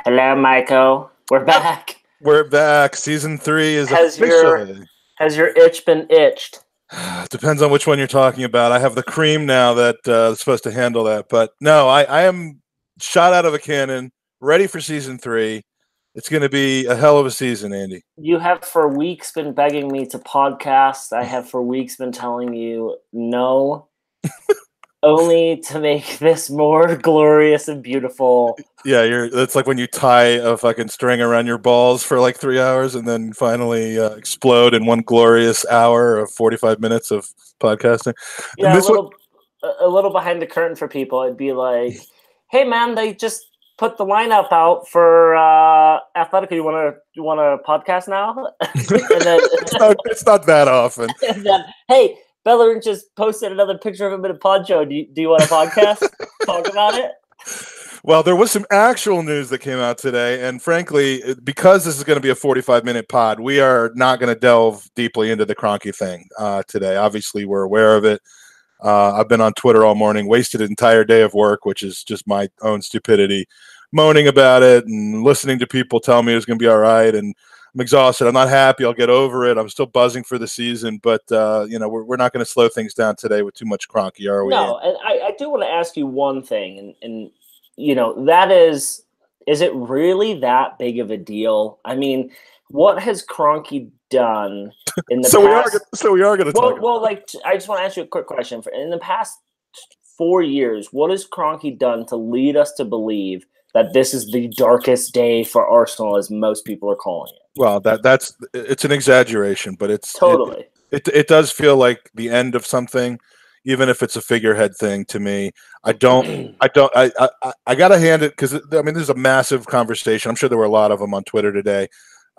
Hello, Michael. We're back. We're back. Season 3 is Has officially. Has your itch been itched? Depends on which one you're talking about. I have the cream now that is supposed to handle that. But no, I am shot out of a cannon, ready for Season 3. It's going to be a hell of a season, Andy. You have for weeks been begging me to podcast. I have for weeks been telling you no, only to make this more glorious and beautiful. Yeah, it's like when you tie a fucking string around your balls for like 3 hours and then finally explode in one glorious hour of 45 minutes of podcasting. Yeah, a little behind the curtain for people. It'd be like, hey man, they just put the lineup out for Athletic. You want to podcast now? And then it's not that often. And then, hey, Bellerin just posted another picture of him in a poncho. Do you want a podcast? Talk about it? Well, there was some actual news that came out today, and frankly, because this is going to be a 45-minute pod, we are not going to delve deeply into the Kroenke thing today. Obviously, we're aware of it. I've been on Twitter all morning, wasted an entire day of work, which is just my own stupidity, moaning about it and listening to people tell me it was going to be all right, and I'm exhausted. I'm not happy. I'll get over it. I'm still buzzing for the season, but we're not going to slow things down today with too much Kroenke, are we? No, and I do want to ask you one thing, and that is it really that big of a deal? I mean, what has Kroenke done in the past? We are going to talk. Well, I just want to ask you a quick question. In the past 4 years, what has Kroenke done to lead us to believe that this is the darkest day for Arsenal, as most people are calling it? Well, it's an exaggeration, but it's totally. It does feel like the end of something, even if it's a figurehead thing to me. I gotta hand it, because I mean, there's a massive conversation. I'm sure there were a lot of them on Twitter today.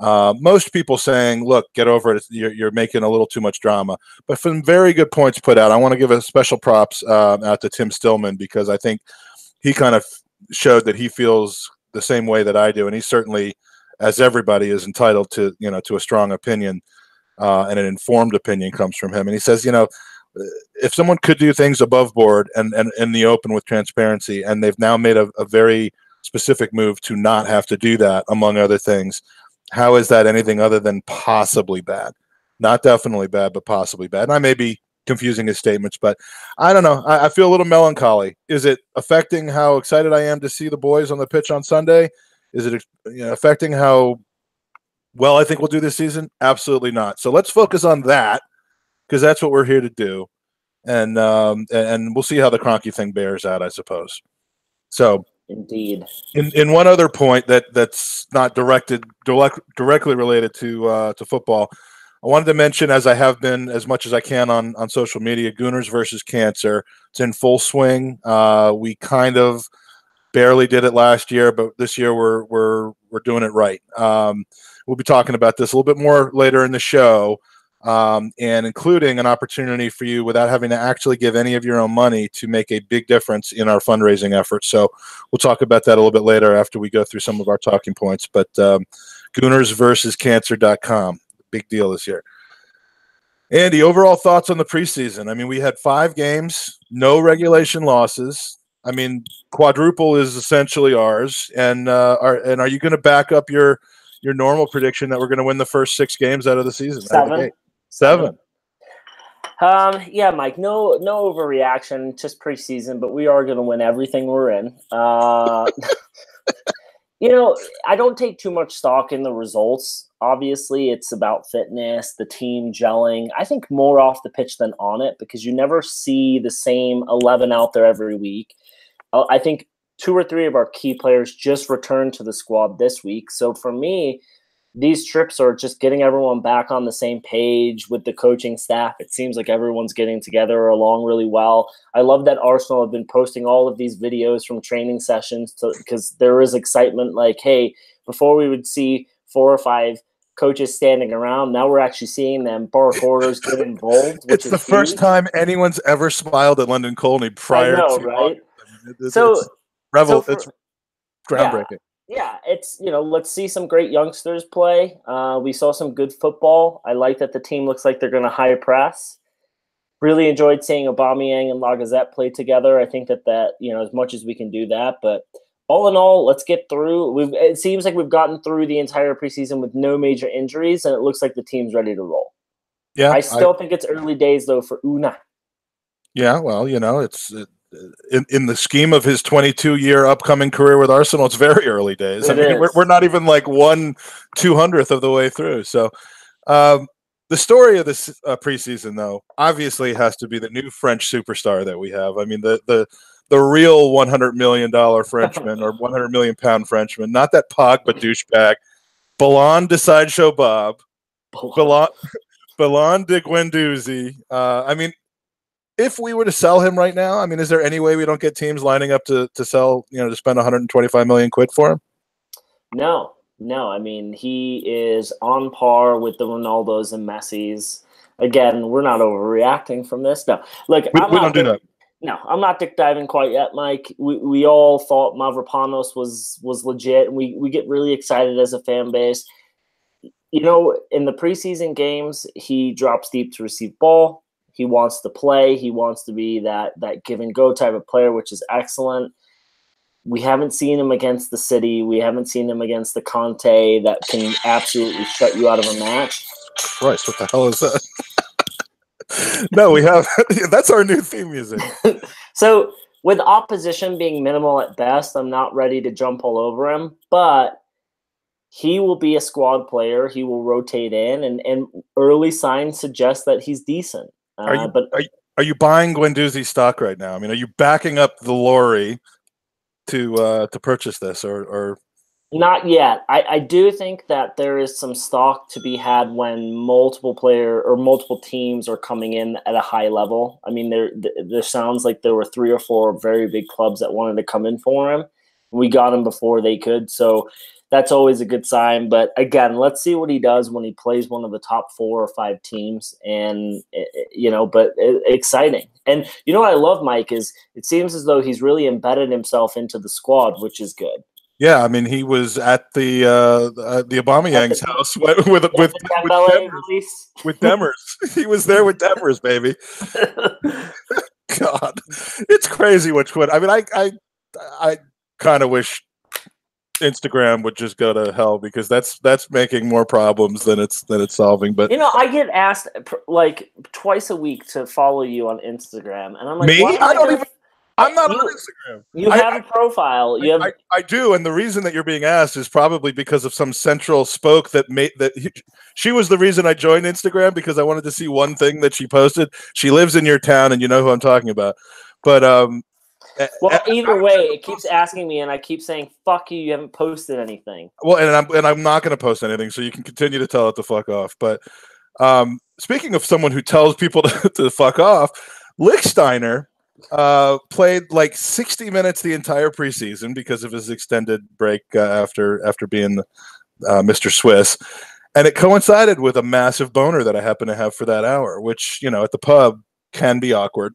Most people saying, look, get over it. You're making a little too much drama. But some very good points put out. I want to give a special props out to Tim Stillman, because I think he kind of showed that he feels the same way that I do. And he certainly, as everybody, is entitled to, to a strong opinion, and an informed opinion comes from him. And he says, if someone could do things above board and in the open with transparency, and they've now made a very specific move to not have to do that, among other things, how is that anything other than possibly bad? Not definitely bad, but possibly bad. And I may be confusing his statements, but I don't know. I feel a little melancholy. Is it affecting how excited I am to see the boys on the pitch on Sunday? Is it affecting how well I think we'll do this season? Absolutely not. So let's focus on that, because that's what we're here to do, and we'll see how the Kroenke thing bears out, I suppose. So, indeed. In one other point that's not directly related to football, I wanted to mention, as I have been as much as I can on social media, Gooners versus Cancer. It's in full swing. We kind of barely did it last year, but this year we're doing it right. We'll be talking about this a little bit more later in the show. And including an opportunity for you, without having to actually give any of your own money, to make a big difference in our fundraising efforts. So we'll talk about that a little bit later after we go through some of our talking points. But Gooners versus Cancer.com, big deal this year. Andy, overall thoughts on the preseason? I mean, we had 5 games, no regulation losses. I mean, quadruple is essentially ours. And are you going to back up your normal prediction that we're going to win the first 6 games out of the season? 7. Yeah, Mike, no overreaction, just preseason, but we are going to win everything we're in. I don't take too much stock in the results. Obviously, it's about fitness, the team gelling. I think more off the pitch than on it, because you never see the same 11 out there every week. I think 2 or 3 of our key players just returned to the squad this week. So for me, these trips are just getting everyone back on the same page with the coaching staff. It seems like everyone's getting together along really well. I love that Arsenal have been posting all of these videos from training sessions, because there is excitement. Like, hey, before we would see 4 or 5 coaches standing around, now we're actually seeing them bark orders, get involved. Which it's the first time anyone's ever smiled at London Colney prior to right? It's groundbreaking. Yeah, it's, let's see some great youngsters play. We saw some good football. I like that the team looks like they're going to high press. Really enjoyed seeing Aubameyang and Lacazette play together. I think that as much as we can do that, but all in all, let's get through. It seems like we've gotten through the entire preseason with no major injuries, and it looks like the team's ready to roll. Yeah, I still think it's early days, though, for Una. Yeah, well, it's in the scheme of his 22-year upcoming career with Arsenal, it's very early days. We're not even like 1/200th of the way through. So, the story of this preseason, though, obviously has to be the new French superstar that we have. I mean, the real $100 million Frenchman or 100 million pound Frenchman, not that Pogba douchebag, Ballon de Sideshow Bob, Ballon de Guendouzi. I mean, if we were to sell him right now, I mean, is there any way we don't get teams lining up to sell, to spend 125 million quid for him? No. I mean, he is on par with the Ronaldos and Messis. Again, we're not overreacting from this. No, look, we don't do that. No, I'm not dick diving quite yet, Mike. We all thought Mavropanos was legit, and we get really excited as a fan base. In the preseason games, he drops deep to receive ball. He wants to play. He wants to be that give and go type of player, which is excellent. We haven't seen him against the City. We haven't seen him against the Conte that can absolutely shut you out of a match. Christ, what the hell is that? No, we have. That's our new theme music. So with opposition being minimal at best, I'm not ready to jump all over him, but he will be a squad player. He will rotate in, and early signs suggest that he's decent. Are you buying Guendouzi stock right now? I mean, are you backing up the lorry to purchase this, or not yet? I do think that there is some stock to be had when multiple teams are coming in at a high level. I mean, there sounds like there were 3 or 4 very big clubs that wanted to come in for him. We got him before they could, so that's always a good sign. But again, let's see what he does when he plays one of the top 4 or 5 teams. And, exciting. And what I love, Mike, is it seems as though he's really embedded himself into the squad, which is good. Yeah, I mean, he was at the Aubameyang's house with Demers. He was there with Demers, baby. God, it's crazy which one. I mean, I kind of wish Instagram would just go to hell, because that's making more problems than it's solving. But I get asked like twice a week to follow you on Instagram, and I'm like, me? I'm not on Instagram. You have a profile. I do, and the reason that you're being asked is probably because of some central spoke she was the reason I joined Instagram, because I wanted to see one thing that she posted. She lives in your town, and you know who I'm talking about. But well, either way, it keeps asking me, and I keep saying, "Fuck you! You haven't posted anything." Well, and I'm not going to post anything, so you can continue to tell it to fuck off. But speaking of someone who tells people to fuck off, Lichtsteiner played like 60 minutes the entire preseason because of his extended break after being Mr. Swiss, and it coincided with a massive boner that I happen to have for that hour, which at the pub can be awkward.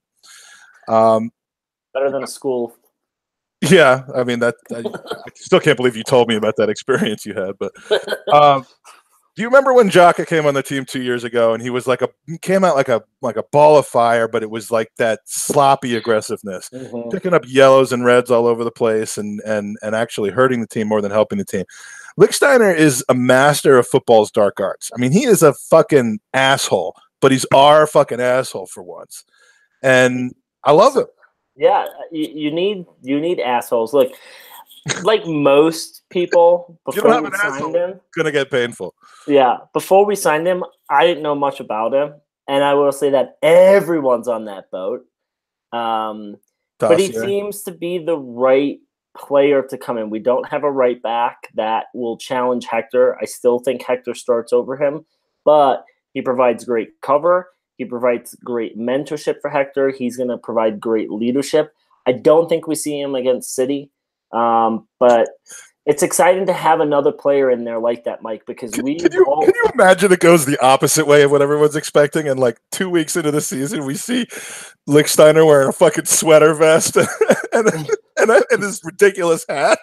Better than a school. Yeah, I mean I still can't believe you told me about that experience you had. But do you remember when Xhaka came on the team 2 years ago, and he was came out like a ball of fire, but it was like that sloppy aggressiveness, picking up yellows and reds all over the place, and actually hurting the team more than helping the team. Lichtsteiner is a master of football's dark arts. I mean, he is a fucking asshole, but he's our fucking asshole for once, and I love him. Yeah, you need assholes. Look, like most people, before we signed him, it's gonna get painful. Yeah, before we signed him, I didn't know much about him, and I will say that everyone's on that boat. But he seems to be the right player to come in. We don't have a right back that will challenge Hector. I still think Hector starts over him, but he provides great cover. He provides great mentorship for Hector. He's going to provide great leadership. I don't think we see him against City, but it's exciting to have another player in there like that, Mike, because can you imagine it goes the opposite way of what everyone's expecting, and like 2 weeks into the season we see Lichtsteiner wearing a fucking sweater vest and his ridiculous hat.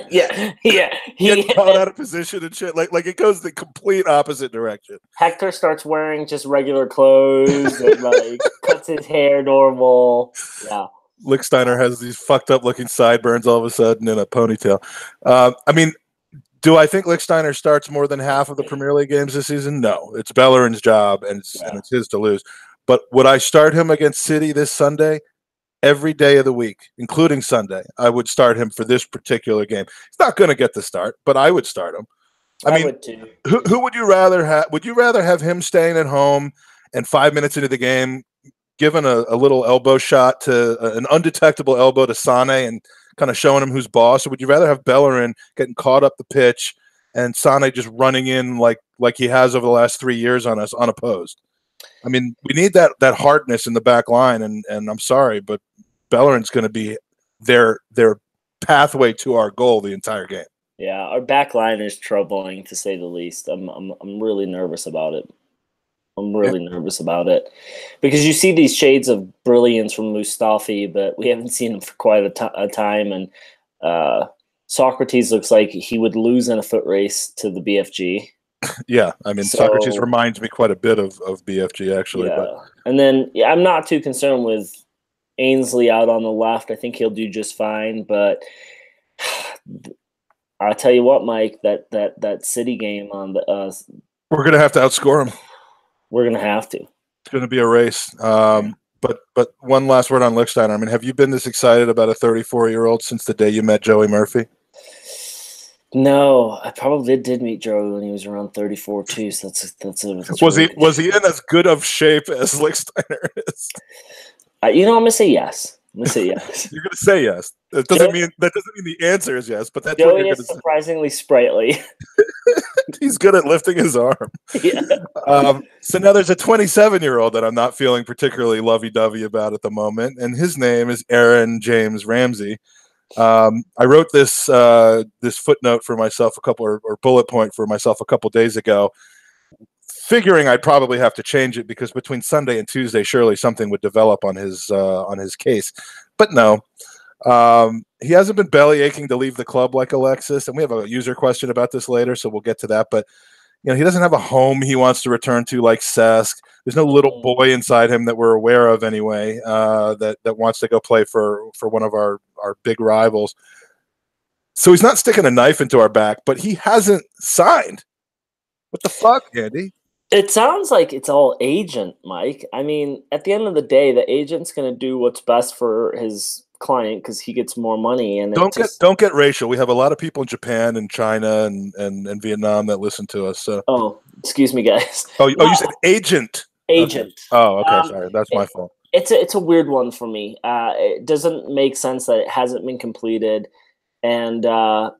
yeah. He gets caught out of position and shit. Like it goes the complete opposite direction. Hector starts wearing just regular clothes and cuts his hair normal. Yeah. Lichtsteiner has these fucked up looking sideburns all of a sudden in a ponytail. I mean, do I think Lichtsteiner starts more than half of the Premier League games this season? No, it's Bellerin's job, and it's his to lose. But would I start him against City this Sunday? Every day of the week, including Sunday, I would start him for this particular game. He's not going to get the start, but I would start him. I mean, would too. Who would you rather have? Would you rather have him staying at home and 5 minutes into the game, giving a little elbow shot to an undetectable elbow to Sane and kind of showing him who's boss? Or would you rather have Bellerin getting caught up the pitch and Sane just running in like he has over the last 3 years on us unopposed? I mean, we need that hardness in the back line, and I'm sorry, but Bellerin's going to be their pathway to our goal the entire game. Yeah, our back line is troubling to say the least. I'm really nervous about it. I'm really nervous about it because you see these shades of brilliance from Mustafi, but we haven't seen him for quite a time. And Socrates looks like he would lose in a foot race to the BFG. Yeah, I mean, Socrates reminds me quite a bit of BFG actually. Yeah. But And then I'm not too concerned with Ainsley out on the left. I think he'll do just fine, but I'll tell you what, Mike, that City game on the we're gonna have to outscore him. We're gonna have to. It's gonna be a race. But one last word on Lichtsteiner. I mean, have you been this excited about a 34-year-old since the day you met Joey Murphy? No, I probably did meet Joey when he was around 34 too. So that's was he in as good of shape as Lichtsteiner is? I'm gonna say yes. I'm gonna say yes. You're gonna say yes. That doesn't mean the answer is yes, but that's Joey what you're is gonna surprisingly sprightly. He's good at lifting his arm. Yeah. So now there's a 27-year-old that I'm not feeling particularly lovey-dovey about at the moment, and his name is Aaron James Ramsey. I wrote this footnote for myself or bullet point for myself a couple days ago, figuring I'd probably have to change it because between Sunday and Tuesday, surely something would develop on his case. But no, he hasn't been belly aching to leave the club like Alexis, and we have a user question about this later, so we'll get to that. But he doesn't have a home he wants to return to like Cesc. There's no little boy inside him that we're aware of anyway that wants to go play for one of our big rivals. So he's not sticking a knife into our back, but he hasn't signed. What the fuck, Andy? It sounds like it's all agent, Mike. I mean, at the end of the day, the agent's going to do what's best for his client because he gets more money. And don't get racial. We have a lot of people in Japan and China and Vietnam that listen to us. So. Oh, excuse me, guys. Oh, you said agent. Agent. Okay. Oh, okay. Sorry, that's my fault. It's a weird one for me. It doesn't make sense that it hasn't been completed, and I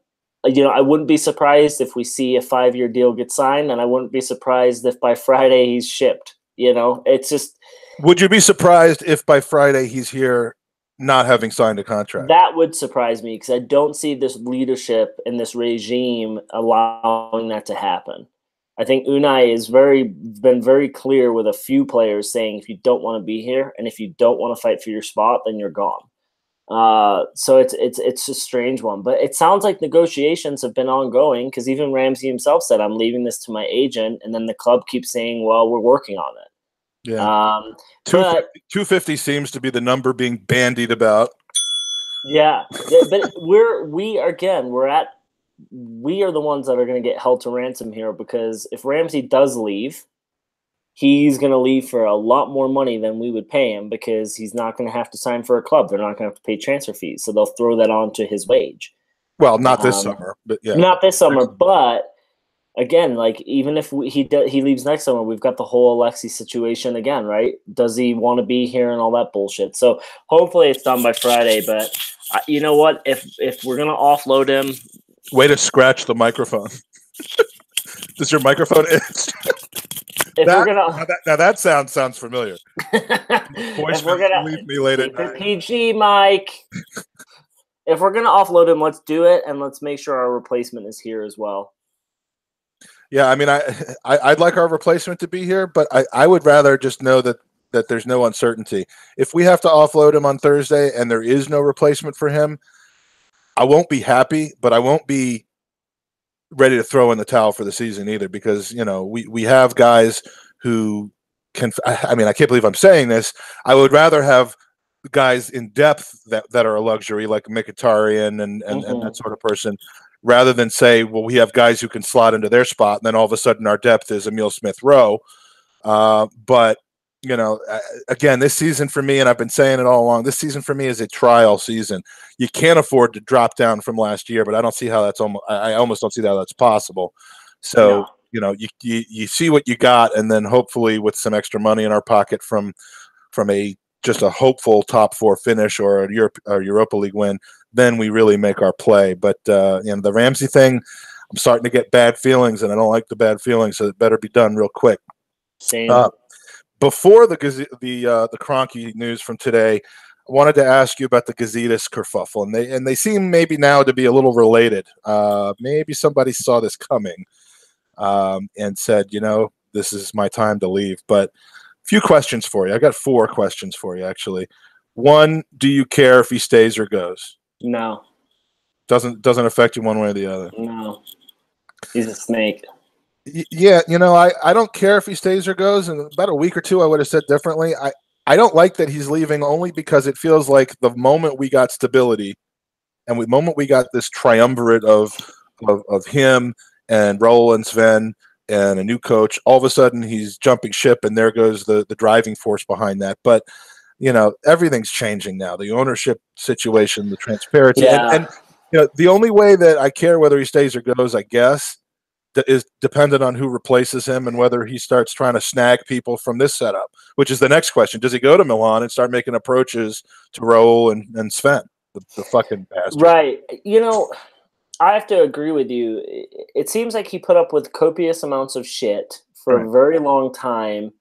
wouldn't be surprised if we see a 5-year deal get signed, and I wouldn't be surprised if by Friday he's shipped. It's just. Would you be surprised if by Friday he's here, not having signed a contract? That would surprise me because I don't see this leadership and this regime allowing that to happen. I think Unai has been very clear with a few players saying if you don't want to be here and if you don't want to fight for your spot, then you're gone. So it's a strange one, but it sounds like negotiations have been ongoing because even Ramsey himself said, "I'm leaving this to my agent," and then the club keeps saying, "Well, we're working on it." Yeah. 250 seems to be the number being bandied about. Yeah, but we are the ones that are going to get held to ransom here because if Ramsey does leave, he's going to leave for a lot more money than we would pay him because he's not going to have to sign for a club. They're not going to have to pay transfer fees, so they'll throw that onto his wage. Well, not this summer, but yeah, not this summer. But again, like even if he leaves next summer, we've got the whole Alexi situation again, right? Does he want to be here and all that bullshit? So hopefully it's done by Friday. But you know what? If we're gonna offload him. Way to scratch the microphone. Does your microphone itch? Now that sounds familiar. Voice leave me late at night. PG, Mike. If we're gonna offload him, let's do it, and let's make sure our replacement is here as well. Yeah, I mean, I'd like our replacement to be here, but I would rather just know that there's no uncertainty. If we have to offload him on Thursday and there is no replacement for him, I won't be happy, but I won't be ready to throw in the towel for the season either because, we have guys who can – I mean, I can't believe I'm saying this. I would rather have guys in depth that are a luxury, like Mkhitaryan and that sort of person, rather than say, well, we have guys who can slot into their spot, and then all of a sudden our depth is Emil Smith-Rowe. But you know, again, this season for me, and I've been saying it all along, this season for me is a trial season. You can't afford to drop down from last year, but I don't see how that's I almost don't see how that's possible. So, you know, you see what you got, and then hopefully with some extra money in our pocket from just a hopeful top 4 finish or a Europa League win, then we really make our play. But you know, the Ramsey thing, I'm starting to get bad feelings, and I don't like the bad feelings, so it better be done real quick. Same. Before the Kroenke news from today, I wanted to ask you about the Gazidis kerfuffle, and they seem maybe now to be a little related. Maybe somebody saw this coming and said, you know, this is my time to leave. But a few questions for you. I got 4 questions for you, actually. 1, do you care if he stays or goes? No. Doesn't affect you one way or the other? No. He's a snake. Yeah, you know, I don't care if he stays or goes. In about a week or 2, I would have said differently. I don't like that he's leaving, only because it feels like the moment we got stability and the moment we got this triumvirate of him and Raul and Sven and a new coach, all of a sudden he's jumping ship, and there goes the driving force behind that. But you know, everything's changing now. The ownership situation, the transparency, and you know, the only way that I care whether he stays or goes, I guess, is dependent on who replaces him and whether he starts trying to snag people from this setup, which is the next question. Does he go to Milan and start making approaches to Raul and Sven, the fucking bastard? Right. You know, I have to agree with you. It seems like he put up with copious amounts of shit for a very long time.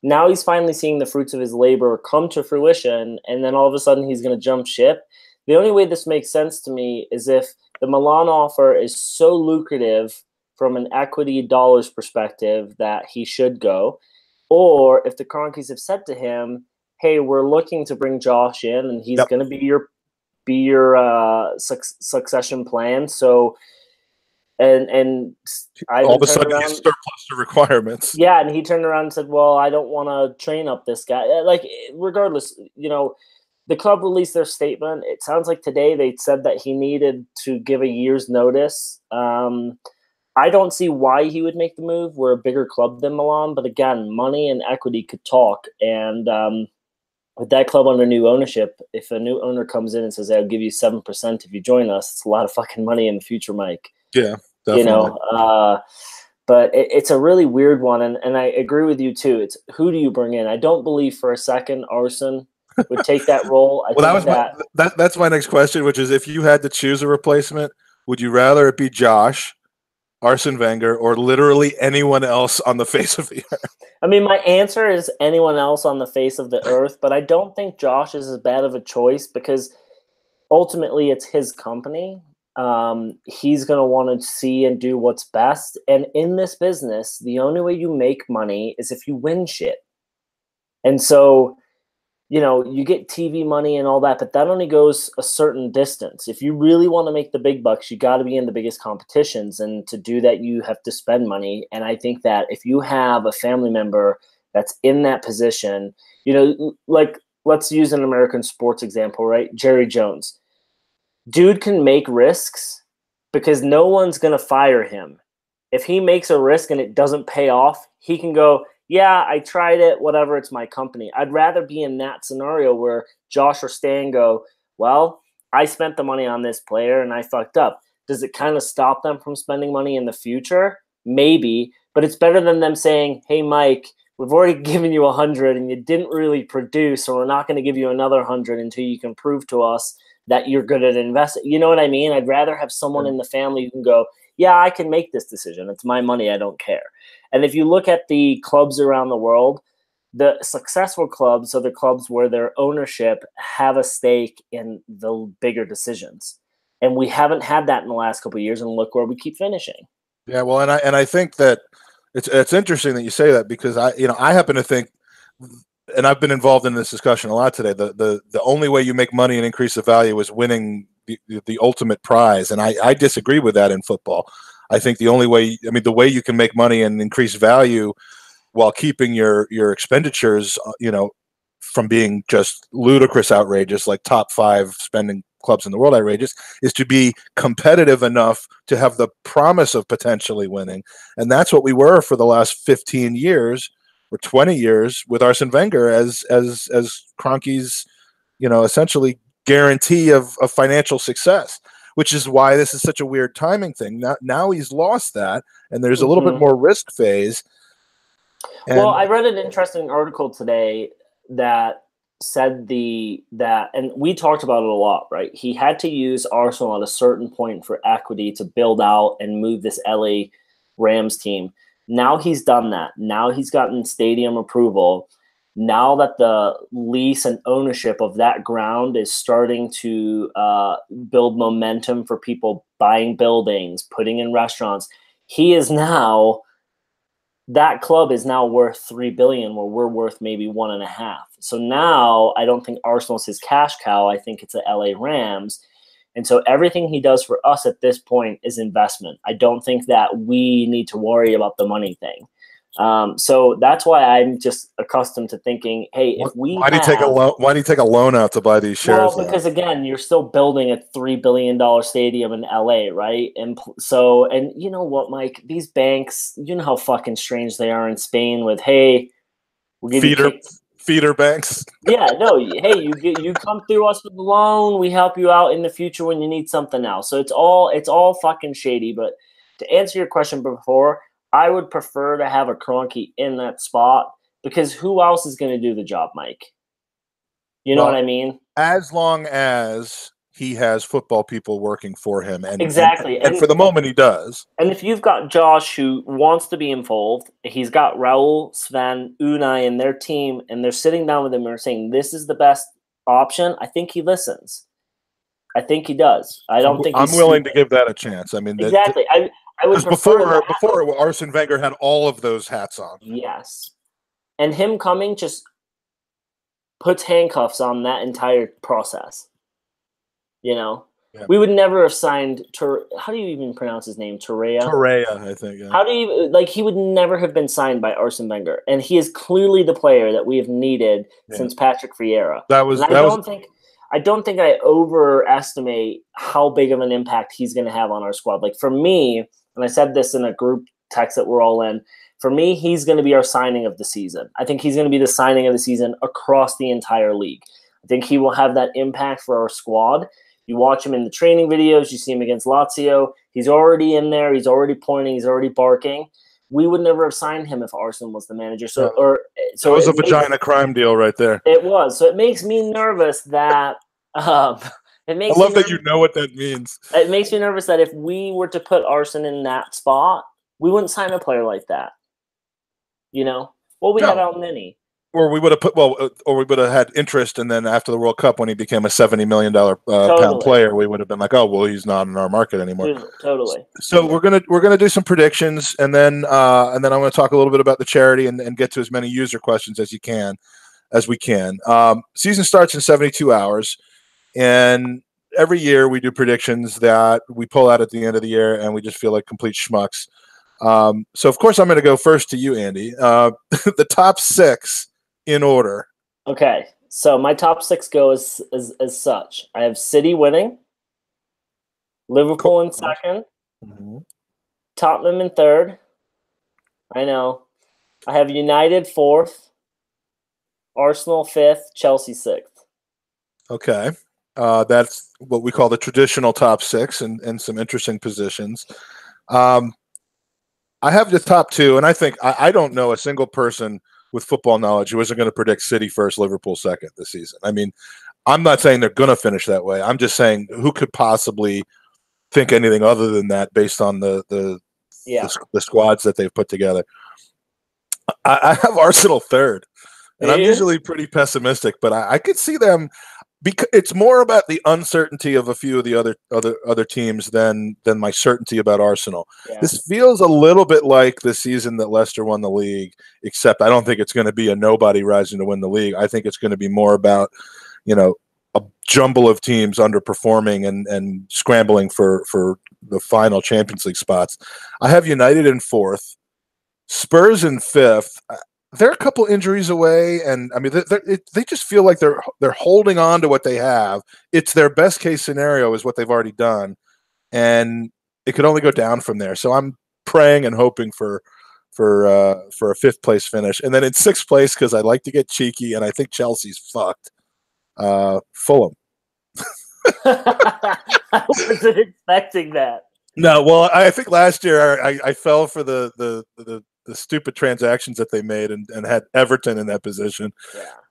Now he's finally seeing the fruits of his labor come to fruition, and then all of a sudden he's going to jump ship. The only way this makes sense to me is if the Milan offer is so lucrative from an equity dollars perspective that he should go, or if the Kroenkes have said to him, hey, we're looking to bring Josh in, and he's going to be your succession plan. So, and all of a sudden he's surplus to requirements. Yeah, and he turned around and said, well, I don't want to train up this guy. Like, regardless, you know, the club released their statement. It sounds like today they said that he needed to give a year's notice. I don't see why he would make the move. We're a bigger club than Milan, but again, money and equity could talk. And with that club under new ownership, if a new owner comes in and says, hey, I'll give you 7% if you join us, it's a lot of fucking money in the future, Mike. Yeah, definitely. You know, but it's a really weird one, and I agree with you too. It's who do you bring in? I don't believe for a second Arsene would take that role. That's my next question, which is, if you had to choose a replacement, would you rather it be Josh, Arsene Wenger, or literally anyone else on the face of the earth? I mean, my answer is anyone else on the face of the earth, but I don't think Josh is as bad of a choice because ultimately it's his company. He's going to want to see and do what's best. And in this business, the only way you make money is if you win shit. And so, you know, you get TV money and all that, but that only goes a certain distance. If you really want to make the big bucks, you got to be in the biggest competitions. And to do that, you have to spend money. And I think that if you have a family member that's in that position, you know, like let's use an American sports example, right? Jerry Jones. Dude can make risks because no one's going to fire him. If he makes a risk and it doesn't pay off, he can go, yeah, I tried it, whatever, it's my company. I'd rather be in that scenario where Josh or Stan go, well, I spent the money on this player and I fucked up. Does it kind of stop them from spending money in the future? Maybe, but it's better than them saying, hey, Mike, we've already given you 100 and you didn't really produce, so we're not going to give you another 100 until you can prove to us that you're good at investing. You know what I mean? I'd rather have someone in the family who can go, yeah, I can make this decision. It's my money. I don't care. And if you look at the clubs around the world, the successful clubs are the clubs where their ownership have a stake in the bigger decisions. And we haven't had that in the last couple of years, and look where we keep finishing. Yeah, well, and I think that it's interesting that you say that, because I happen to think, and I've been involved in this discussion a lot today, the only way you make money and increase the value is winning the ultimate prize. And I disagree with that in football. I think the only way, the way you can make money and increase value while keeping your expenditures, from being just ludicrous outrageous, like top 5 spending clubs in the world outrageous, is to be competitive enough to have the promise of potentially winning. And that's what we were for the last 15 years or 20 years with Arsene Wenger as Kroenke's, essentially guarantee of financial success, which is why this is such a weird timing thing. Now he's lost that, and there's a little bit more risk phase. Well, I read an interesting article today that said and we talked about it a lot, right? He had to use Arsenal at a certain point for equity to build out and move this LA Rams team. Now he's done that. Now he's gotten stadium approval. Now that the lease and ownership of that ground is starting to build momentum for people buying buildings, putting in restaurants, that club is now worth $3 billion, where we're worth maybe $1.5 billion. So now I don't think Arsenal's his cash cow. I think it's the LA Rams. And so everything he does for us at this point is investment. I don't think that we need to worry about the money thing. So that's why I'm just accustomed to thinking, hey, why do you take a loan out to buy these shares? Well, because again, you're still building a $3 billion stadium in LA, right? And you know what, Mike? These banks, you know how fucking strange they are in Spain with, hey, we'll give you feeder banks. Yeah, no, hey, you come through us with a loan, we help you out in the future when you need something else. So it's all fucking shady. But to answer your question before, I would prefer to have a Kroenke in that spot, because who else is going to do the job, Mike? You know what I mean? As long as he has football people working for him. Exactly. And for the moment, he does. And if you've got Josh who wants to be involved, he's got Raul, Sven, Unai, and their team, and they're sitting down with him and they're saying, this is the best option, I think he listens. I think he does. I'm willing to give that a chance. I mean, exactly. I would prefer before Arsene Wenger had all of those hats on. Yes. And him coming just puts handcuffs on that entire process. Yeah. We would never have signed how do you even pronounce his name? Torreira, I think. Yeah. How do you he would never have been signed by Arsene Wenger, and he is clearly the player that we have needed since Patrick Vieira. I don't think I overestimate how big of an impact he's going to have on our squad. Like for me, and I said this in a group text that we're all in, for me, he's going to be our signing of the season. I think he's going to be the signing of the season across the entire league. I think he will have that impact for our squad. You watch him in the training videos, you see him against Lazio. He's already in there. He's already pointing. He's already barking. We would never have signed him if Arsene was the manager. So it was a vagina crime deal right there. It was. So it makes me nervous that I love that you know what that means. It makes me nervous that if we were to put Arsene in that spot, we wouldn't sign a player like that. We had Al Nini. Or we would have had interest, and then after the World Cup, when he became a $70 million pound player, we would have been like, oh, well, he's not in our market anymore. Totally. So we're gonna do some predictions, and then I'm gonna talk a little bit about the charity and get to as many user questions as we can. Season starts in 72 hours, and every year we do predictions that we pull out at the end of the year, and we just feel like complete schmucks. So of course I'm going to go first to you, Andy. The top 6 in order. Okay, so my top 6 go as such. I have City winning, Liverpool in second, Tottenham in third. I know. I have United fourth, Arsenal fifth, Chelsea sixth. Okay. That's what we call the traditional top 6 and some interesting positions. I have the top 2, and I think I don't know a single person with football knowledge who isn't going to predict City first, Liverpool second this season. I mean, I'm not saying they're going to finish that way. I'm just saying who could possibly think anything other than that based on the squads that they've put together. I have Arsenal third, and I'm usually pretty pessimistic, but I could see them. Because it's more about the uncertainty of a few of the other teams than my certainty about Arsenal. Yeah. This feels a little bit like the season that Leicester won the league, except I don't think it's going to be a nobody rising to win the league. I think it's going to be more about, a jumble of teams underperforming and scrambling for the final Champions League spots. I have United in fourth, Spurs in fifth. they're a couple injuries away, and I mean they just feel like they're holding on to what they have. It's their best case scenario is what they've already done, and it could only go down from there. So I'm praying and hoping for a fifth place finish, and then in sixth place, because I like to get cheeky, and I think Chelsea's fucked. Fulham. I wasn't expecting that. No, well, I think last year I fell for the stupid transactions that they made and had Everton in that position.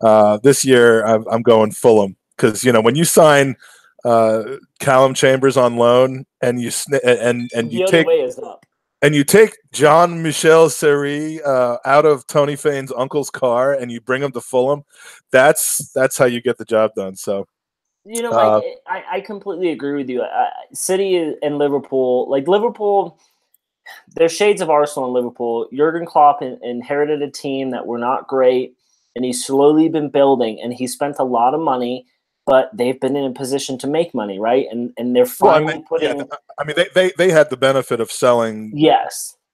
Yeah. This year I'm going Fulham because when you sign Callum Chambers on loan and you take way is up. And you take Jean-Michel Seri out of Tony Fane's uncle's car and you bring him to Fulham, that's how you get the job done. So, Mike, I completely agree with you. City and Liverpool, Liverpool, there's shades of Arsenal and Liverpool. Jurgen Klopp inherited a team that were not great, and he's slowly been building, and he spent a lot of money, but they've been in a position to make money, right? And they're finally putting. Yeah, I mean, they had the benefit of selling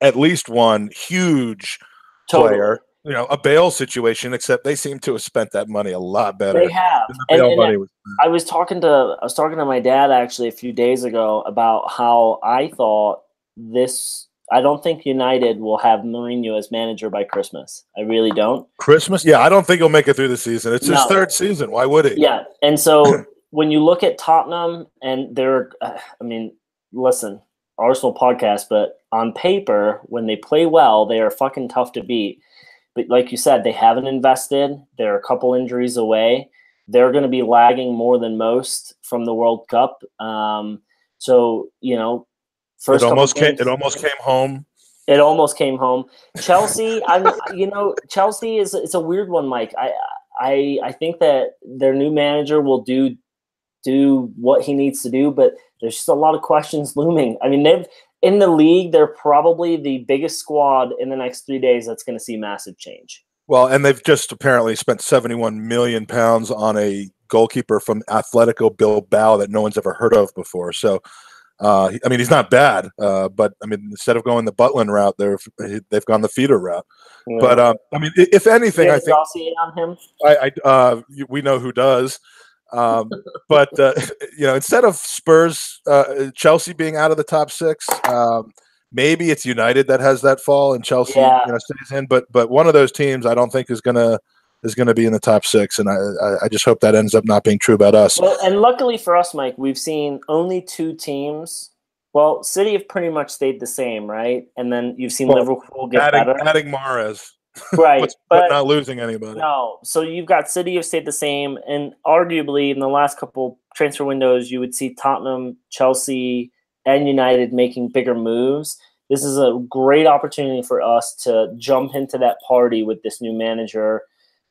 at least one huge player, a Bale situation. Except they seem to have spent that money a lot better. They have. I was talking to my dad actually a few days ago about how I thought this. I don't think United will have Mourinho as manager by Christmas. I really don't. Christmas? Yeah, I don't think he'll make it through the season. It's his third season. Why would he? Yeah, and so when you look at Tottenham and listen, Arsenal podcast, but on paper, when they play well, they are fucking tough to beat. But like you said, they haven't invested. They're a couple injuries away. They're going to be lagging more than most from the World Cup. It almost came home. It almost came home. Chelsea, Chelsea it's a weird one, Mike. I think that their new manager will do what he needs to do, but there's just a lot of questions looming. I mean, in the league, they're probably the biggest squad in the next 3 days that's going to see massive change. Well, and they've just apparently spent £71 million on a goalkeeper from Atletico Bilbao that no one's ever heard of before. So, he's not bad, but instead of going the Butland route, they've gone the feeder route. Yeah. But if anything, I think on him. We know who does. But instead of Spurs, Chelsea being out of the top six, maybe it's United that has that fall and Chelsea stays in. But one of those teams, I don't think is gonna be in the top six, and I just hope that ends up not being true about us. Well, and luckily for us, Mike, we've seen only two teams. Well, City have pretty much stayed the same, right? And then you've seen Liverpool get better. Adding Mahrez. Right. but not losing anybody. No. So you've got City have stayed the same, and arguably in the last couple transfer windows, you would see Tottenham, Chelsea, and United making bigger moves. This is a great opportunity for us to jump into that party with this new manager,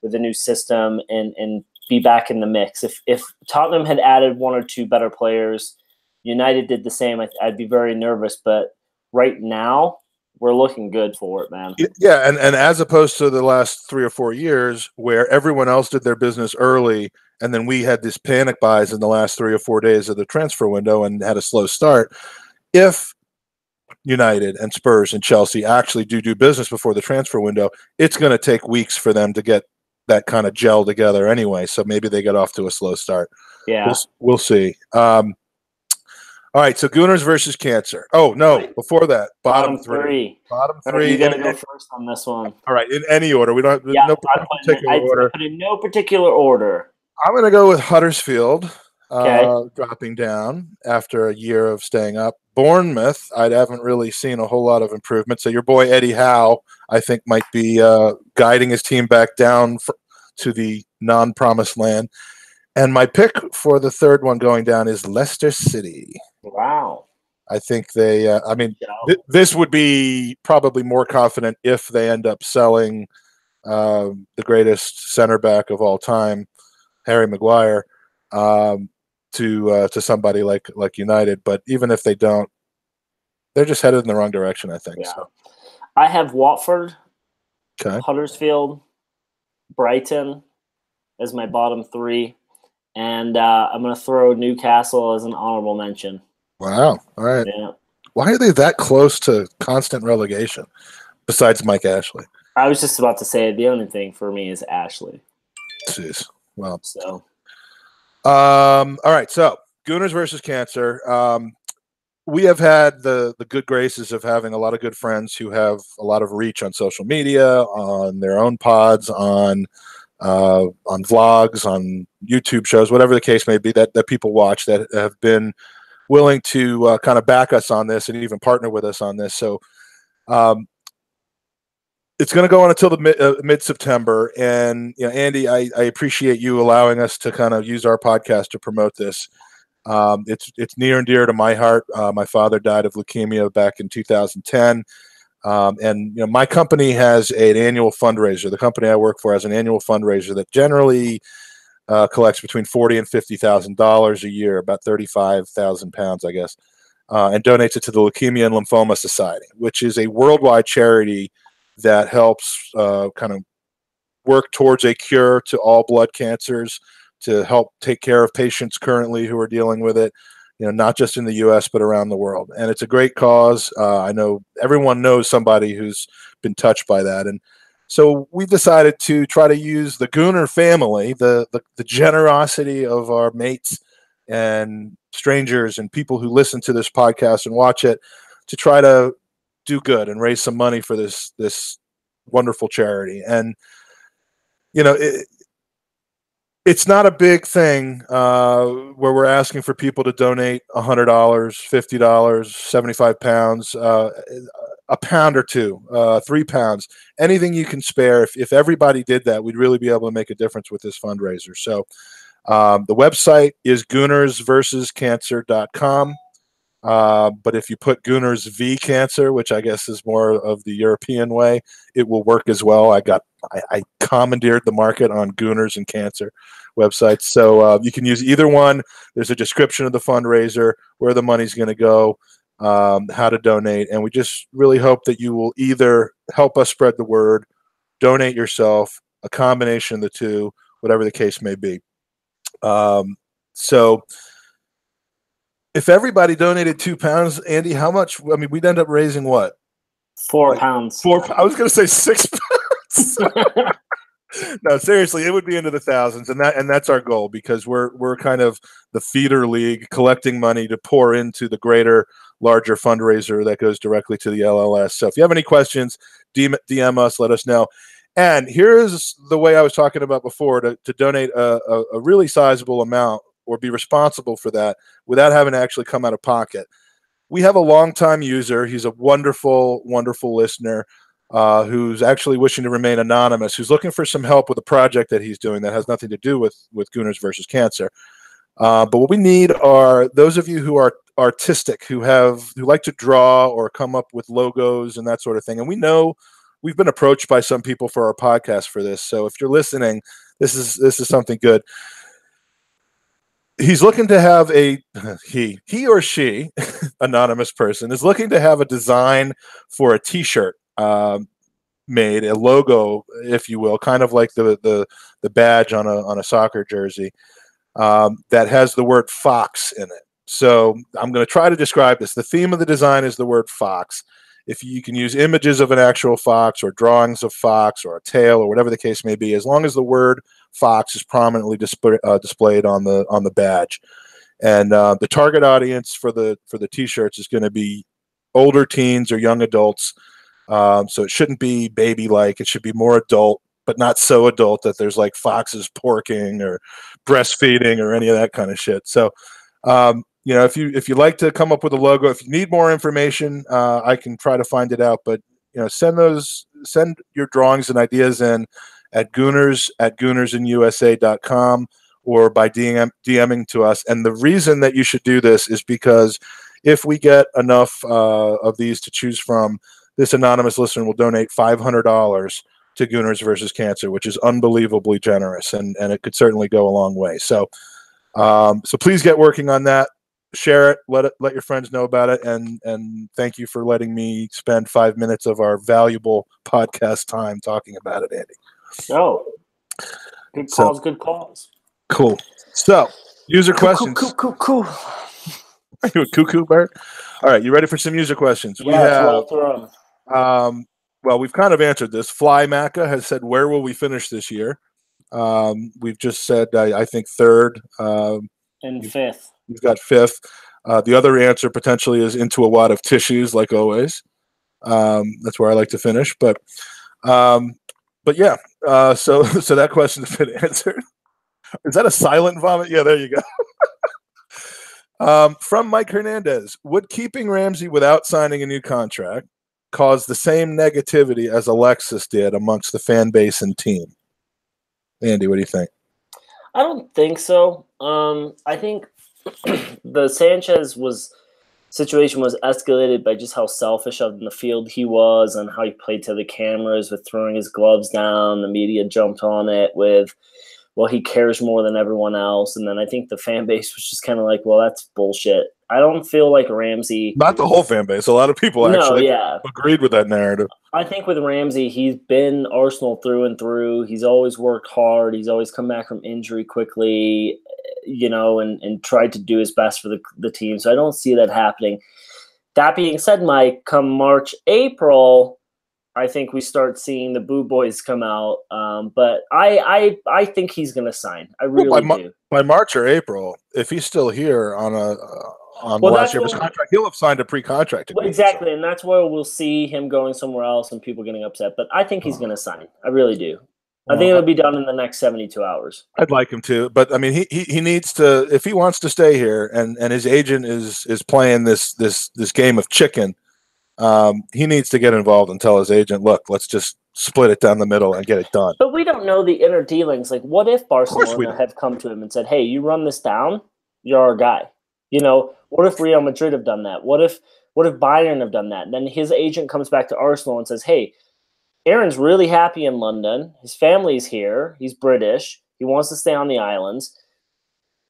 with a new system, and be back in the mix. If Tottenham had added one or two better players, United did the same, I'd be very nervous. But right now, we're looking good for it, man. Yeah, and as opposed to the last 3 or 4 years where everyone else did their business early, and then we had this panic buys in the last 3 or 4 days of the transfer window and had a slow start. If United and Spurs and Chelsea actually do business before the transfer window, it's going to take weeks for them to get that kind of gel together anyway. So maybe they get off to a slow start. Yeah, we'll see. All right, so Gooners versus Cancer. Oh no, before that, bottom three. Bottom three. You're gonna go first on this one. All right, in any order. We don't. Yeah, no particular order. Put in no particular order. I'm gonna go with Huddersfield. Dropping down after a year of staying up. Bournemouth, I haven't really seen a whole lot of improvement. So your boy Eddie Howe, I think, might be guiding his team back down to the non-promised land. And my pick for the third one going down is Leicester City. Wow. I think they this would be probably more confident if they end up selling the greatest center back of all time, Harry Maguire, to somebody like United. But even if they don't, they're just headed in the wrong direction, I think. Yeah. So. I have Watford, okay, Huddersfield, Brighton as my bottom three. And I'm going to throw Newcastle as an honorable mention. Wow. All right. Yeah. Why are they that close to constant relegation besides Mike Ashley? I was just about to say the only thing for me is Ashley. Jeez. Well, So, all right. So Gooners versus Cancer. We have had the good graces of having a lot of good friends who have a lot of reach on social media, on their own pods, on vlogs, on YouTube shows, whatever the case may be, that people watch, that have been willing to kind of back us on this and even partner with us on this. So it's going to go on until the mid-September. And Andy, I appreciate you allowing us to kind of use our podcast to promote this. It's near and dear to my heart. My father died of leukemia back in 2010. And my company has an annual fundraiser. The company I work for has an annual fundraiser that generally collects between $40,000 and $50,000 a year, about 35,000 pounds, I guess, and donates it to the Leukemia and Lymphoma Society, which is a worldwide charity that helps kind of work towards a cure to all blood cancers, to help take care of patients currently who are dealing with it, not just in the U.S., but around the world. And it's a great cause. I know everyone knows somebody who's been touched by that. And so we decided to try to use the Gooner family, the generosity of our mates and strangers and people who listen to this podcast and watch it, to try to do good and raise some money for this wonderful charity. And it's not a big thing where we're asking for people to donate $100, $50, 75 pounds, a pound or two, 3 pounds, anything you can spare. If everybody did that, we'd really be able to make a difference with this fundraiser. So the website is goonersversuscancer.com. But if you put Gooners v Cancer, which I guess is more of the European way, it will work as well. I commandeered the market on Gooners and Cancer websites. So you can use either one. There's a description of the fundraiser, where the money's going to go, how to donate. And we just really hope that you will either help us spread the word, donate yourself, a combination of the two, whatever the case may be. So if everybody donated 2 pounds, Andy, how much? I mean, we'd end up raising what? 4 pounds. I was going to say 6 pounds. No, seriously, it would be into the thousands, and that's our goal, because we're kind of the feeder league, collecting money to pour into the greater, larger fundraiser that goes directly to the LLS. So if you have any questions, DM us, let us know. And here's the way I was talking about before, to donate a really sizable amount, or be responsible for that without having to actually come out of pocket. We have a longtime user. He's a wonderful, wonderful listener who's actually wishing to remain anonymous, who's looking for some help with a project that he's doing that has nothing to do with Gooners versus Cancer. But what we need are those of you who are artistic, who like to draw or come up with logos and that sort of thing. And we know we've been approached by some people for our podcast for this. So if you're listening, this is something good. He's looking to have he or she, anonymous person, is looking to have a design for a T-shirt made, a logo, if you will, kind of like the badge on a soccer jersey, that has the word Fox in it. So I'm going to try to describe this. The theme of the design is the word Fox. If you can use images of an actual fox, or drawings of fox, or a tail, or whatever the case may be, as long as the word Fox is prominently displayed on the badge. And the target audience for the T-shirts is going to be older teens or young adults. So it shouldn't be baby-like. It should be more adult, but not so adult that there's like foxes porking or breastfeeding or any of that kind of shit. So if you like to come up with a logo, if you need more information, I can try to find it out. But send your drawings and ideas in at goonersinusa.com, or by DMing to us. And the reason that you should do this is because if we get enough of these to choose from, this anonymous listener will donate $500 to Gooners versus Cancer, which is unbelievably generous, and it could certainly go a long way. So please get working on that. Share it. Let your friends know about it, and thank you for letting me spend 5 minutes of our valuable podcast time talking about it, Andy. Oh, good calls. Good calls. Cool. So, user questions. Cool. Are you a cuckoo bird? All right, you ready for some user questions? Yeah, we have Well, we've kind of answered this. Fly Macca has said, where will we finish this year? We've just said, I think third. And fifth. You've got fifth. The other answer potentially is into a wad of tissues, like always. That's where I like to finish. But yeah. So that question's been answered. Is that a silent vomit? Yeah, there you go. From Mike Hernandez, would keeping Ramsey without signing a new contract cause the same negativity as Alexis did amongst the fan base and team? Andy, what do you think? I don't think so. I think the Sanchez situation was escalated by just how selfish out in the field he was and how he played to the cameras with throwing his gloves down. The media jumped on it with, well, he cares more than everyone else. And then I think the fan base was just kind of like, well, that's bullshit. I don't feel like Ramsey. Not the whole fan base. A lot of people actually agreed with that narrative. I think with Ramsey, he's been Arsenal through and through. He's always worked hard. He's always come back from injury quickly, and tried to do his best for the team. So I don't see that happening. That being said, Mike, come March, April, I think we start seeing the boo boys come out. But I think he's going to sign. I really do. By March or April, if he's still here on the last year of his contract, he'll have signed a pre-contract agreement. Exactly, and that's where we'll see him going somewhere else and people getting upset. But I think he's going to sign. I really do. I think it'll be done in the next 72 hours. I'd like him to, but I mean, he needs to, if he wants to stay here, and his agent is playing this game of chicken. He needs to get involved and tell his agent, look, let's just split it down the middle and get it done. But we don't know the inner dealings. Like, what if Barcelona have come to him and said, hey, you run this down, you're our guy. What if Real Madrid have done that? What if Bayern have done that? And then his agent comes back to Arsenal and says, hey, Aaron's really happy in London. His family's here. He's British. He wants to stay on the islands.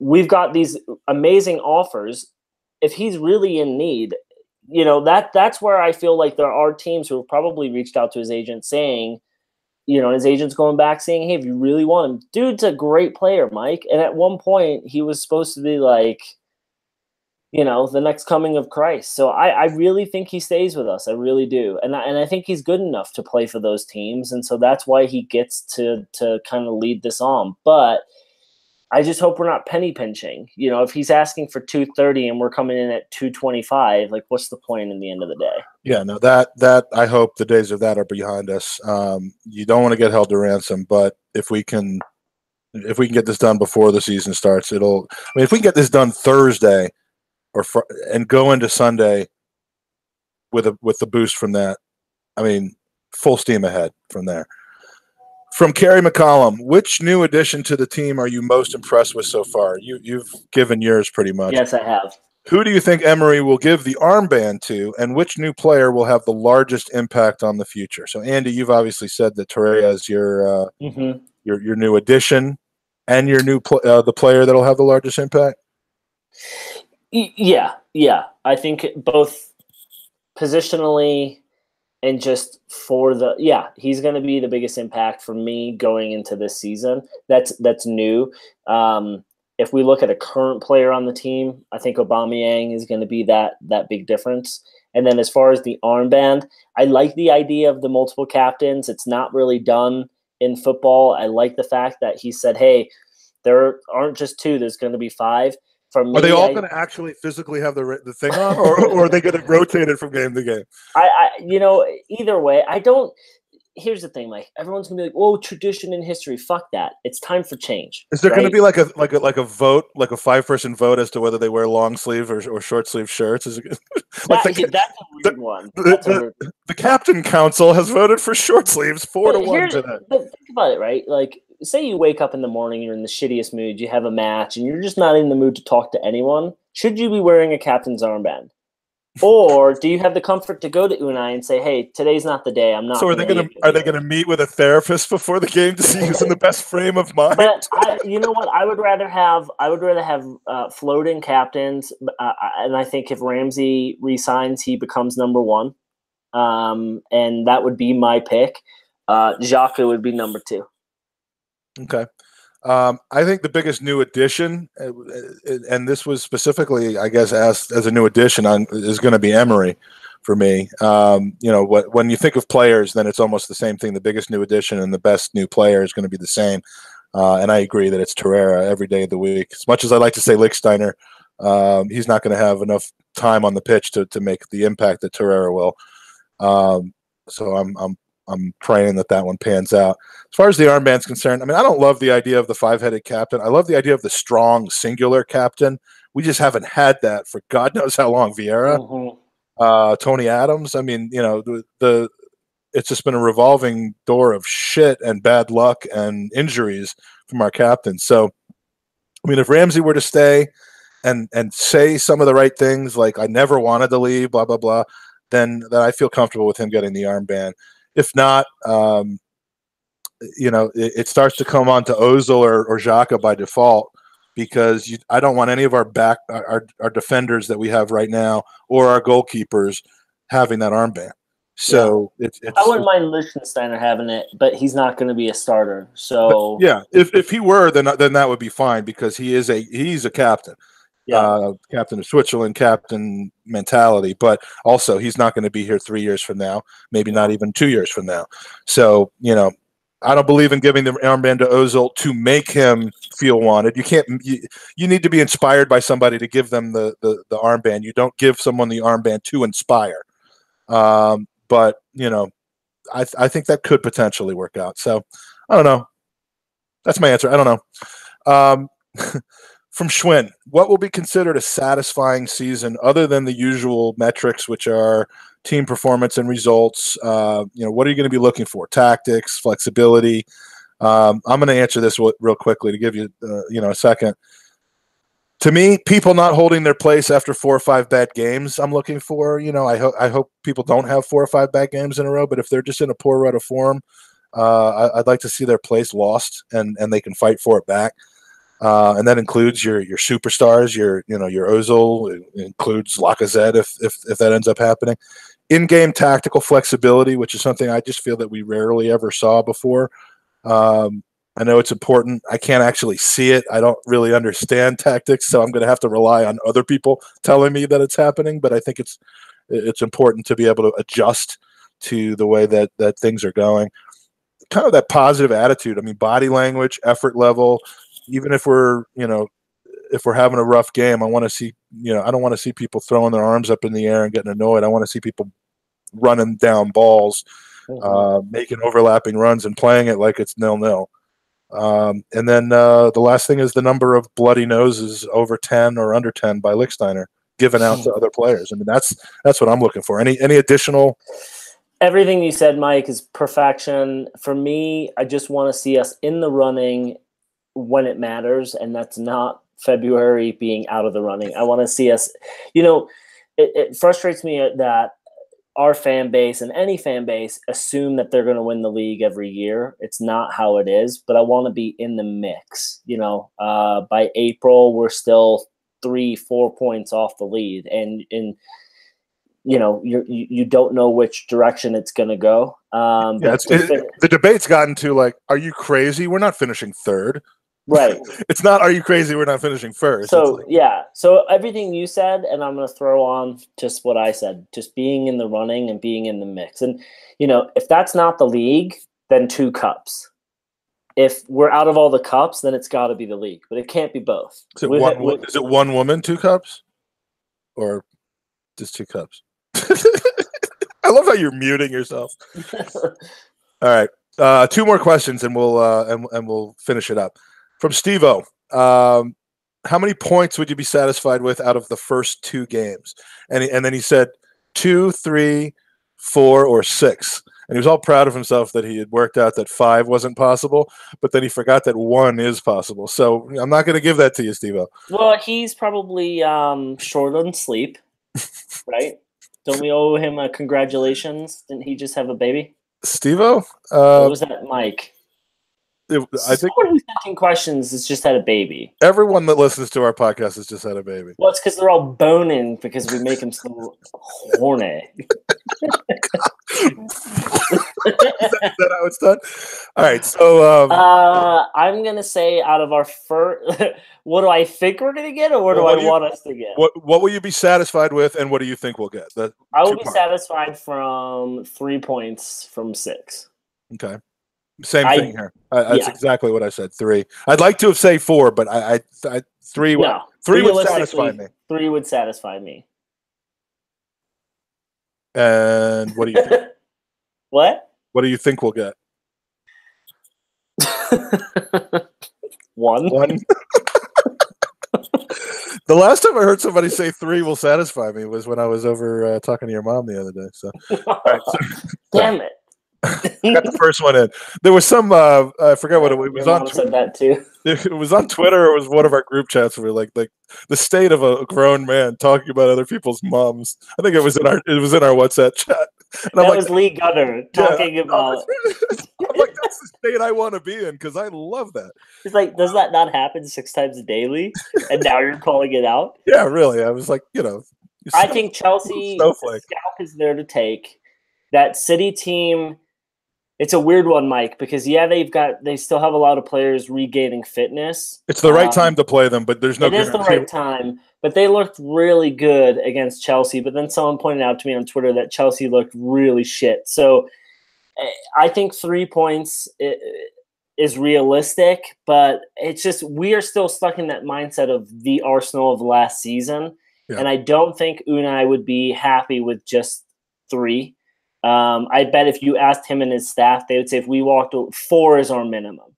We've got these amazing offers. If he's really in need, that's where I feel like there are teams who have probably reached out to his agent saying, his agent's going back saying, hey, if you really want him, dude's a great player, Mike. And at one point he was supposed to be like, the next coming of Christ. So I really think he stays with us. I really do. And I think he's good enough to play for those teams. And so that's why he gets to kind of lead this on. But I just hope we're not penny pinching. If he's asking for 230 and we're coming in at 225, like what's the point in the end of the day? Yeah, no, that I hope the days of that are behind us. You don't want to get held to ransom, but if we can get this done before the season starts, if we can get this done Thursday and go into Sunday with the boost from that, I mean, full steam ahead from there. From Kerry McCollum, which new addition to the team are you most impressed with so far? You've given yours pretty much. Yes, I have. Who do you think Emery will give the armband to, and which new player will have the largest impact on the future? So, Andy, you've obviously said that Torreira is your new addition and your new the player that'll have the largest impact. Yeah. I think both positionally and just he's going to be the biggest impact for me going into this season. That's new. If we look at a current player on the team, I think Aubameyang is going to be that big difference. And then as far as the armband, I like the idea of the multiple captains. It's not really done in football. I like the fact that he said, hey, there aren't just two, there's going to be 5. For me, are they all going to actually physically have the thing on, or are they going to rotate it from game to game? Either way, I don't. Here's the thing, Mike. Everyone's gonna be like, "Oh, tradition and history." Fuck that. It's time for change. Is there going to be like a vote, like a 5-person vote as to whether they wear long sleeve or short sleeve shirts? Is it that's a weird one. The captain council has voted for short sleeves 4-1 today. But think about it, right? Like, say you wake up in the morning, you're in the shittiest mood, you have a match, and you're just not in the mood to talk to anyone. Should you be wearing a captain's armband? Or do you have the comfort to go to Unai and say, hey, today's not the day, I'm not. So are they gonna meet with a therapist before the game to see who's in the best frame of mind? But you know what? I would rather have floating captains, and I think if Ramsey resigns, he becomes number 1. And that would be my pick. Xhaka would be number 2. Okay. I think the biggest new addition, and this was specifically, I guess, asked as a new addition, is going to be Emery. for me. When you think of players, then it's almost the same thing. The biggest new addition and the best new player is going to be the same. And I agree that it's Torreira every day of the week. As much as I like to say Lichtsteiner, he's not going to have enough time on the pitch to make the impact that Torreira will. So I'm praying that one pans out. As far as the armband's concerned, I mean, I don't love the idea of the 5-headed captain. I love the idea of the strong singular captain. We just haven't had that for God knows how long. Vieira, Tony Adams. I mean, it's just been a revolving door of shit and bad luck and injuries from our captains. So, I mean, if Ramsey were to stay and say some of the right things, like I never wanted to leave, blah, blah, blah, then I feel comfortable with him getting the armband. If not, it starts to come on to Ozil or Xhaka by default, because I don't want any of our defenders that we have right now or our goalkeepers having that armband. So I wouldn't mind Lichtsteiner having it, but he's not going to be a starter. So if he were, then that would be fine, because he's a captain. Captain of Switzerland, captain mentality, but also he's not going to be here 3 years from now, maybe not even 2 years from now. So, I don't believe in giving the armband to Ozil to make him feel wanted. You can't. You need to be inspired by somebody to give them the armband. You don't give someone the armband to inspire. But I think that could potentially work out. So I don't know. That's my answer. I don't know. From Schwinn, what will be considered a satisfying season other than the usual metrics, which are team performance and results? What are you going to be looking for? Tactics, flexibility. I'm going to answer this real quickly to give you, a second. To me, people not holding their place after 4 or 5 bad games, I'm looking for. I hope people don't have 4 or 5 bad games in a row, but if they're just in a poor run of form, I'd like to see their place lost and they can fight for it back. And that includes your superstars, your Ozil. It includes Lacazette if that ends up happening. In-game tactical flexibility, which is something I just feel that we rarely ever saw before. I know it's important. I can't actually see it. I don't really understand tactics, so I'm going to have to rely on other people telling me that it's happening. But I think it's important to be able to adjust to the way that things are going. Kind of that positive attitude. I mean, body language, effort level. Even if we're having a rough game, I want to see, I don't want to see people throwing their arms up in the air and getting annoyed. I want to see people running down balls, making overlapping runs and playing it like it's 0-0. And then the last thing is the number of bloody noses over 10 or under 10 by Lichtsteiner given out to other players. I mean, that's what I'm looking for. Any additional? Everything you said, Mike, is perfection. For me, I just want to see us in the running when it matters, and that's not February being out of the running. I want to see us, it frustrates me that our fan base and any fan base assume that they're going to win the league every year. It's not how it is, but I want to be in the mix. By April, we're still 3-4 points off the lead, and you don't know which direction it's going to go. The debate's gotten to like, are you crazy? We're not finishing third. Right. It's not, are you crazy? We're not finishing first. So, So everything you said, and I'm going to throw on just what I said, just being in the running and being in the mix. And, if that's not the league, then 2 cups. If we're out of all the cups, then it's got to be the league. But it can't be both. Is it one woman, 2 cups? Or just 2 cups? I love how you're muting yourself. All right. 2 more questions, and we'll finish it up. From Steve-O, how many points would you be satisfied with out of the first 2 games? And then he said 2, 3, 4, or 6. And he was all proud of himself that he had worked out that 5 wasn't possible, but then he forgot that 1 is possible. So I'm not going to give that to you, Steve-O. Well, he's probably short on sleep, right? Don't we owe him a congratulations? Didn't he just have a baby? Steve-O? Or was that Mike? I think someone who's asking questions has just had a baby. Everyone that listens to our podcast has just had a baby. Well, it's because they're all boning because we make them so horny. that how it's done? All right, so I'm gonna say out of our first, what do I think we're gonna get, or what do I want us to get? What will you be satisfied with, and what do you think we'll get? I will be satisfied from 3 points from 6. Okay, same thing here. That's yeah. exactly what I said. 3. I'd like to have said 4, but I 3. No, 3 would satisfy me. 3 would satisfy me. And what do you think? What? What do you think we'll get? 1. 1. The last time I heard somebody say 3 will satisfy me was when I was over talking to your mom the other day. So, all right, damn it. Got the first one in. There was some I forget what it was on. Said that too. It was on Twitter. Or it was one of our group chats. Where like the state of a grown man talking about other people's moms. I think it was in our WhatsApp chat. And that was Lee Gunner talking about. I'm like, that's the state I want to be in because I love that. It's like, does that not happen 6 times daily? And now you're calling it out? Yeah, really. I was like, I think Chelsea scalp is there to take. That City team. It's a weird one, Mike, because they still have a lot of players regaining fitness. It's the right time to play them, but there's no. It is the right time, but they looked really good against Chelsea. But then someone pointed out to me on Twitter that Chelsea looked really shit. So I think 3 points is realistic, but it's just we are still stuck in that mindset of the Arsenal of last season, and I don't think Unai would be happy with just 3. I bet if you asked him and his staff, they would say if we walked 4 is our minimum.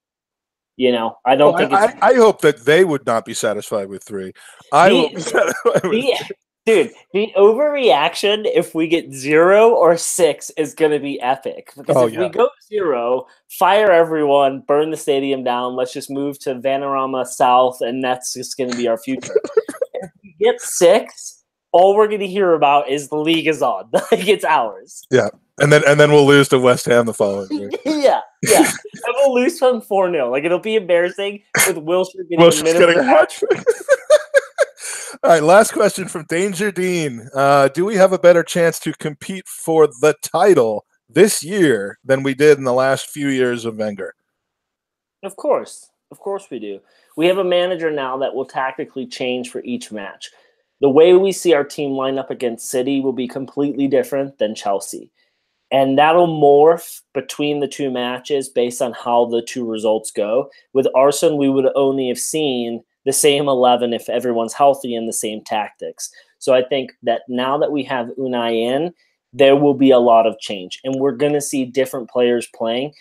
I don't think it's... I hope that they would not be satisfied with 3. I will be satisfied with 3. Dude, the overreaction if we get 0 or 6 is going to be epic. Because if we go 0, fire everyone, burn the stadium down, let's just move to Vanarama South, and that's just going to be our future. If we get 6... all we're going to hear about is the league is on. Like, it's ours. Yeah. And then we'll lose to West Ham the following week. yeah. And we'll lose from 4-0. Like, it'll be embarrassing with Wilshere getting a hat trick. All right, last question from Danger Dean. Do we have a better chance to compete for the title this year than we did in the last few years of Wenger? Of course. Of course we do. We have a manager now that will tactically change for each match. The way we see our team line up against City will be completely different than Chelsea. And that'll morph between the 2 matches based on how the 2 results go. With Arsenal, we would only have seen the same 11 if everyone's healthy and the same tactics. So I think that now that we have Unai in, there will be a lot of change. And we're going to see different players playing.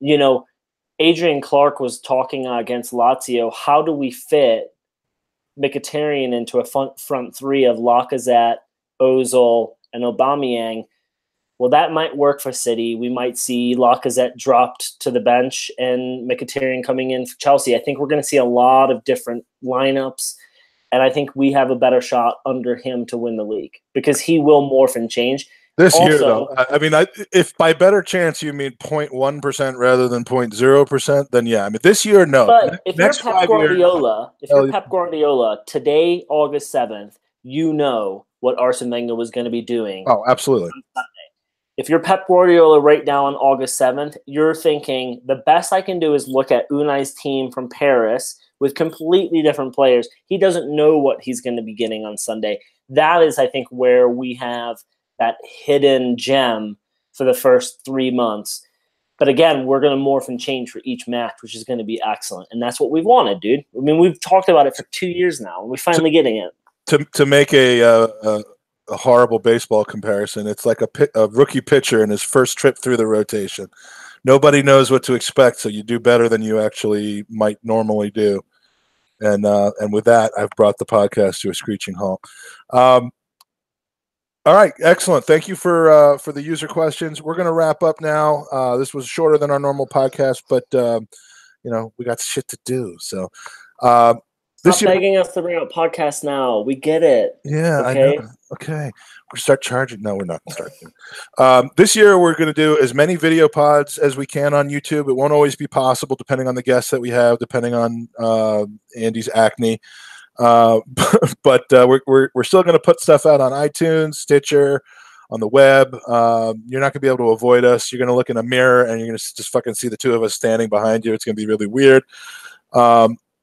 Adrian Clark was talking against Lazio. How do we fit Mkhitaryan into a front 3 of Lacazette, Ozil, and Aubameyang? Well, that might work for City. We might see Lacazette dropped to the bench and Mkhitaryan coming in for Chelsea. I think we're going to see a lot of different lineups, and I think we have a better shot under him to win the league because he will morph and change. This year, though, I mean, if by better chance you mean 0.1% rather than 0.0%, then yeah. I mean, this year, no. But if you're Pep Guardiola, today, August 7th, you know what Arsene Wenger was going to be doing. Oh, absolutely. If you're Pep Guardiola right now on August 7th, you're thinking the best I can do is look at Unai's team from Paris with completely different players. He doesn't know what he's going to be getting on Sunday. That is, I think, where we have that hidden gem for the first 3 months. But again, we're going to morph and change for each match, which is going to be excellent. And that's what we've wanted, dude. I mean, we've talked about it for 2 years now, and we're finally getting it. To make a horrible baseball comparison, it's like a rookie pitcher in his first trip through the rotation. Nobody knows what to expect, so you do better than you actually might normally do. And with that, I've brought the podcast to a screeching halt. All right, excellent. Thank you for the user questions. We're going to wrap up now. This was shorter than our normal podcast, but we got shit to do. So Stop begging us to bring out podcasts now. We get it. Yeah, okay? I know. Okay, we'll start charging. No, we're not going to start. This year, we're going to do as many video pods as we can on YouTube. It won't always be possible, depending on the guests that we have, depending on Andy's acne. But we're still going to put stuff out on iTunes, Stitcher, on the web. You're not going to be able to avoid us. You're going to look in a mirror and you're going to just fucking see the two of us standing behind you. It's going to be really weird.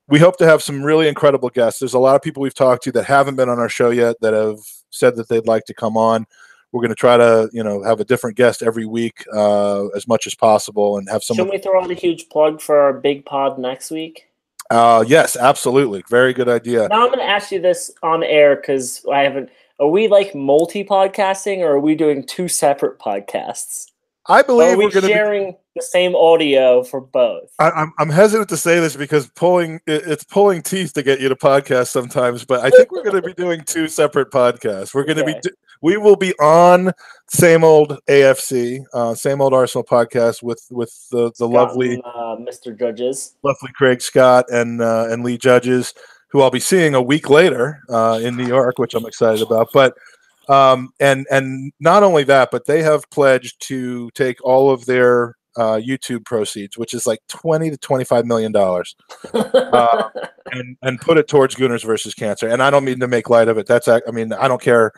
We hope to have some really incredible guests. There's a lot of people we've talked to that haven't been on our show yet that have said that they'd like to come on. We're going to try to, have a different guest every week as much as possible and have someone. Should we throw out a huge plug for our big pod next week? Yes, absolutely. Very good idea. Now I'm going to ask you this on air because I haven't. Are we like multi-podcasting or are we doing two separate podcasts? I believe we're going to be sharing the same audio for both. I'm hesitant to say this because it's pulling teeth to get you to podcast sometimes, but I think we're going to be doing two separate podcasts. We're going to we will be on same old AFC, same old Arsenal podcast with the lovely Mr. Judges, lovely Craig Scott and Lee Judges, who I'll be seeing a week later in New York, which I'm excited about. But and not only that, but they have pledged to take all of their YouTube proceeds, which is like $20 to $25 million, and put it towards Gooners versus Cancer. And I don't mean to make light of it. I don't care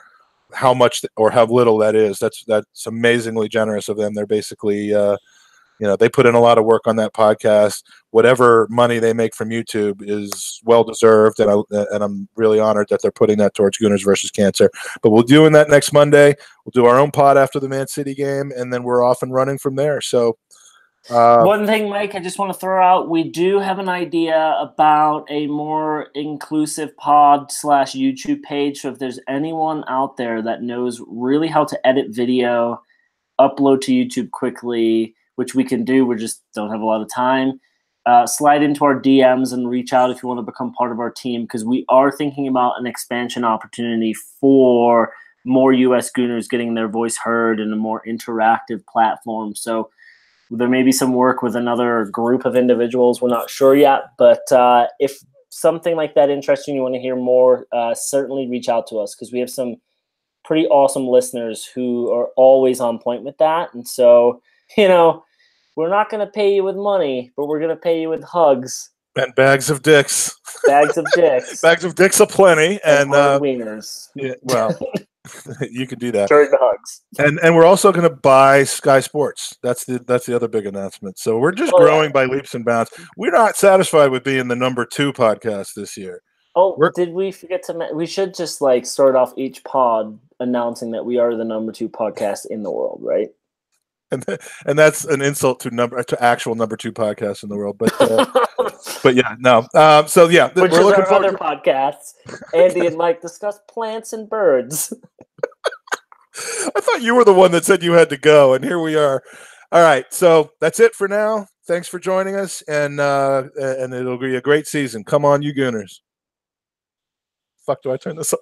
how much or how little that is. That's amazingly generous of them. They're basically they put in a lot of work on that podcast. Whatever money they make from YouTube is well deserved, and I'm really honored that they're putting that towards Gooners versus Cancer. But we'll doing that next Monday. We'll do our own pod after the Man City game, and then we're off and running from there. So, one thing, Mike, I just want to throw out: we do have an idea about a more inclusive pod / YouTube page. So if there's anyone out there that knows really how to edit video, upload to YouTube quickly, which we can do. We just don't have a lot of time. Slide into our DMs and reach out if you want to become part of our team, because we are thinking about an expansion opportunity for more U.S. Gooners getting their voice heard in a more interactive platform. So there may be some work with another group of individuals. We're not sure yet, but if something like that interests you, you want to hear more, certainly reach out to us, because we have some pretty awesome listeners who are always on point with that. And so, we're not going to pay you with money, but we're going to pay you with hugs. And bags of dicks. Bags of dicks. Bags of dicks aplenty. And wieners. Yeah, well, you can do that. During the hugs. And we're also going to buy Sky Sports. That's the other big announcement. So we're just growing by leaps and bounds. We're not satisfied with being the number 2 podcast this year. Did we forget to we should just start off each pod announcing that we are the number 2 podcast in the world, right? And that's an insult to actual number 2 podcasts in the world, but yeah, no. So yeah, which we're looking forward to other podcasts. Andy and Mike discuss plants and birds. I thought you were the one that said you had to go, and here we are. All right, so that's it for now. Thanks for joining us, and it'll be a great season. Come on, you Gooners. Fuck, do I turn this on?